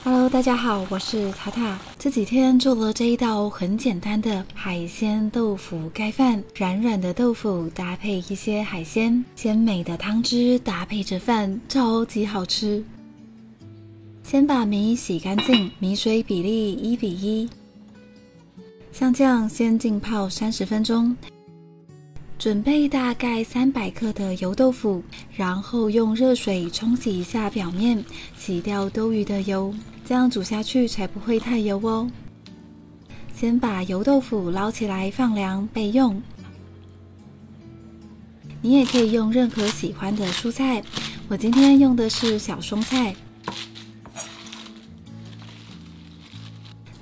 Hello， 大家好，我是塔塔。这几天做了这一道很简单的海鲜豆腐盖饭，软软的豆腐搭配一些海鲜，鲜美的汤汁搭配着饭，超级好吃。先把米洗干净，米水比例1:1。像这样先浸泡30分钟。准备大概300克的油豆腐，然后用热水冲洗一下表面，洗掉多余的油，这样煮下去才不会太油哦。先把油豆腐捞起来放凉备用。你也可以用任何喜欢的蔬菜，我今天用的是小松菜。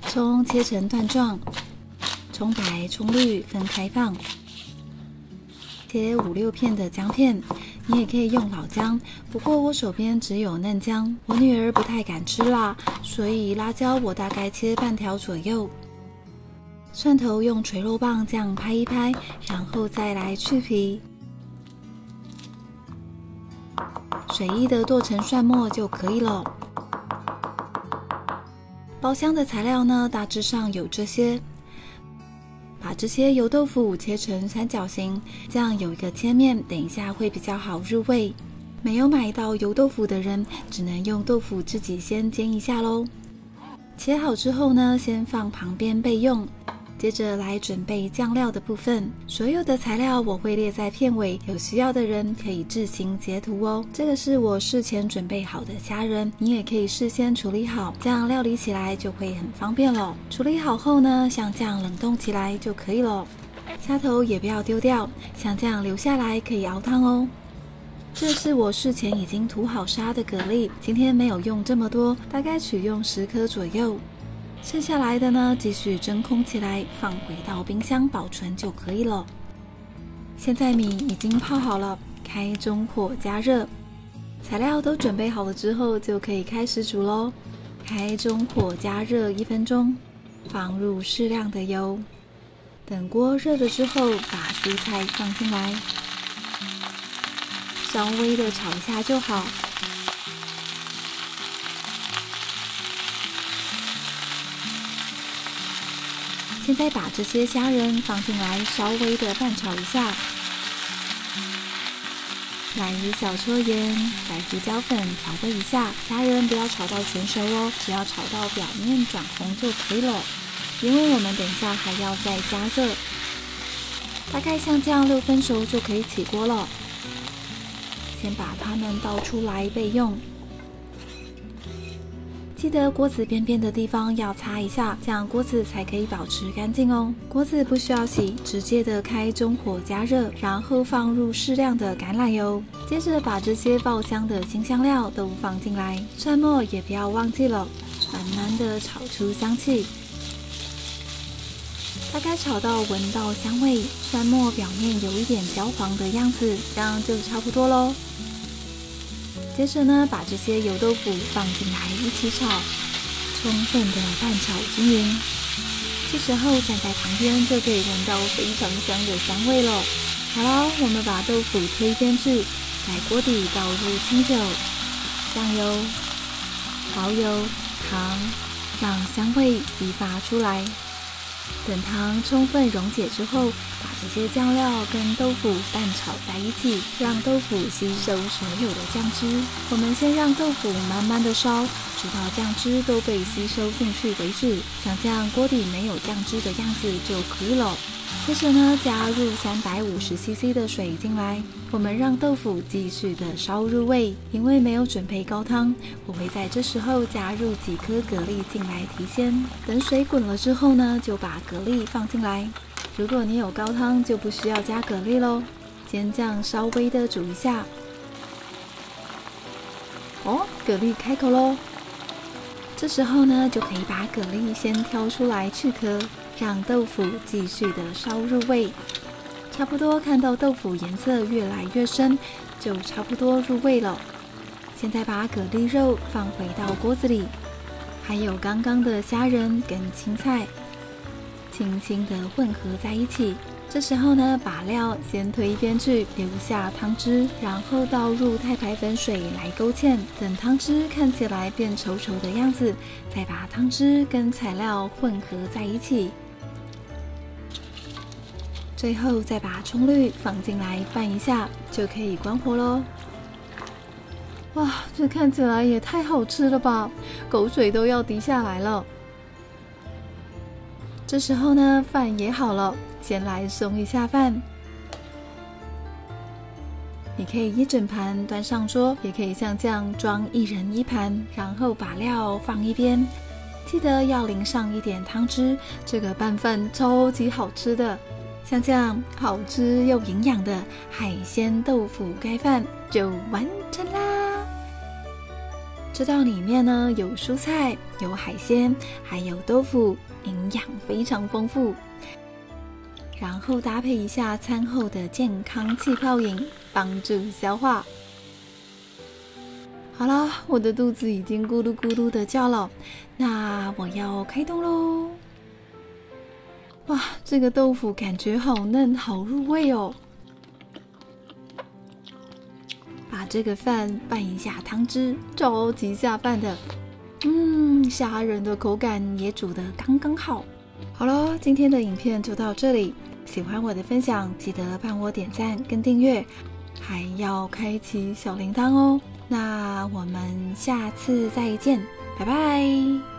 葱切成段状，葱白、葱绿分开放。切5-6片的姜片，你也可以用老姜，不过我手边只有嫩姜，我女儿不太敢吃辣，所以辣椒我大概切半条左右。蒜头用捶肉棒这样拍一拍，然后再来去皮，随意的剁成蒜末就可以了。包厢的材料呢，大致上有这些。把这些油豆腐切成三角形，这样有一个切面，等一下会比较好入味。没有买到油豆腐的人，只能用豆腐自己先煎一下咯。切好之后呢，先放旁边备用。接着来准备酱料的部分，所有的材料我会列在片尾，有需要的人可以自行截图哦。这个是我事前准备好的虾仁，你也可以事先处理好，这样料理起来就会很方便了。处理好后呢，像这样冷冻起来就可以了。虾头也不要丢掉，像这样留下来可以熬汤哦。这是我事前已经涂好沙的蛤蜊，今天没有用这么多，大概取用10颗左右。剩下来的呢，继续真空起来，放回到冰箱保存就可以了。现在米已经泡好了，开中火加热。材料都准备好了之后，就可以开始煮咯。开中火加热1分钟，放入适量的油。等锅热了之后，把蔬菜放进来，稍微的炒一下就好。现在把这些虾仁放进来，稍微的拌炒一下，来1小撮盐，来胡椒粉调味一下。虾仁不要炒到全熟哦，只要炒到表面转红就可以了，因为我们等一下还要再加热。大概像这样6分熟就可以起锅了。先把它们倒出来备用。记得锅子边边的地方要擦一下，这样锅子才可以保持干净哦。锅子不需要洗，直接的开中火加热，然后放入适量的橄榄油，接着把这些爆香的辛香料都放进来，蒜末也不要忘记了，慢慢的炒出香气。大概炒到闻到香味，蒜末表面有一点焦黄的样子，这样就差不多咯。接着呢，把这些油豆腐放进来一起炒，充分的拌炒均匀。这时候站在旁边就可以闻到非常香的香味了。好了，我们把豆腐推边去，在锅底倒入清酒、酱油、蚝油、糖，让香味激发出来。等糖充分溶解之后，把这些酱料跟豆腐拌炒在一起，让豆腐吸收所有的酱汁。我们先让豆腐慢慢的烧，直到酱汁都被吸收进去为止，像这样锅底没有酱汁的样子就可以了。接着呢，加入350cc 的水进来，我们让豆腐继续的烧入味。因为没有准备高汤，我会在这时候加入几颗蛤蜊进来提鲜。等水滚了之后呢，就把蛤蜊放进来。如果你有高汤，就不需要加蛤蜊咯。先这样稍微的煮一下。哦，蛤蜊开口咯。这时候呢，就可以把蛤蜊先挑出来去壳。让豆腐继续的烧入味，差不多看到豆腐颜色越来越深，就差不多入味了。现在把蛤蜊肉放回到锅子里，还有刚刚的虾仁跟青菜，轻轻的混合在一起。这时候呢，把料先推一边去，留下汤汁，然后倒入太白粉水来勾芡，等汤汁看起来变稠稠的样子，再把汤汁跟材料混合在一起。最后再把葱绿放进来拌一下，就可以关火咯。哇，这看起来也太好吃了吧，口水都要滴下来了。这时候呢，饭也好了，先来送一下饭。你可以一整盘端上桌，也可以像这样装一人一盘，然后把料放一边，记得要淋上一点汤汁，这个拌饭超级好吃的。像这样好吃又营养的海鲜豆腐盖饭就完成啦。这道里面呢，有蔬菜，有海鲜，还有豆腐，营养非常丰富。然后搭配一下餐后的健康气泡饮，帮助消化。好了，我的肚子已经咕噜咕噜的叫了，那我要开动咯。哇，这个豆腐感觉好嫩，好入味哦。把这个饭拌一下汤汁，超级下饭的。虾仁的口感也煮得刚刚好。好了，今天的影片就到这里。喜欢我的分享，记得帮我点赞跟订阅，还要开启小铃铛哦。那我们下次再见，拜拜。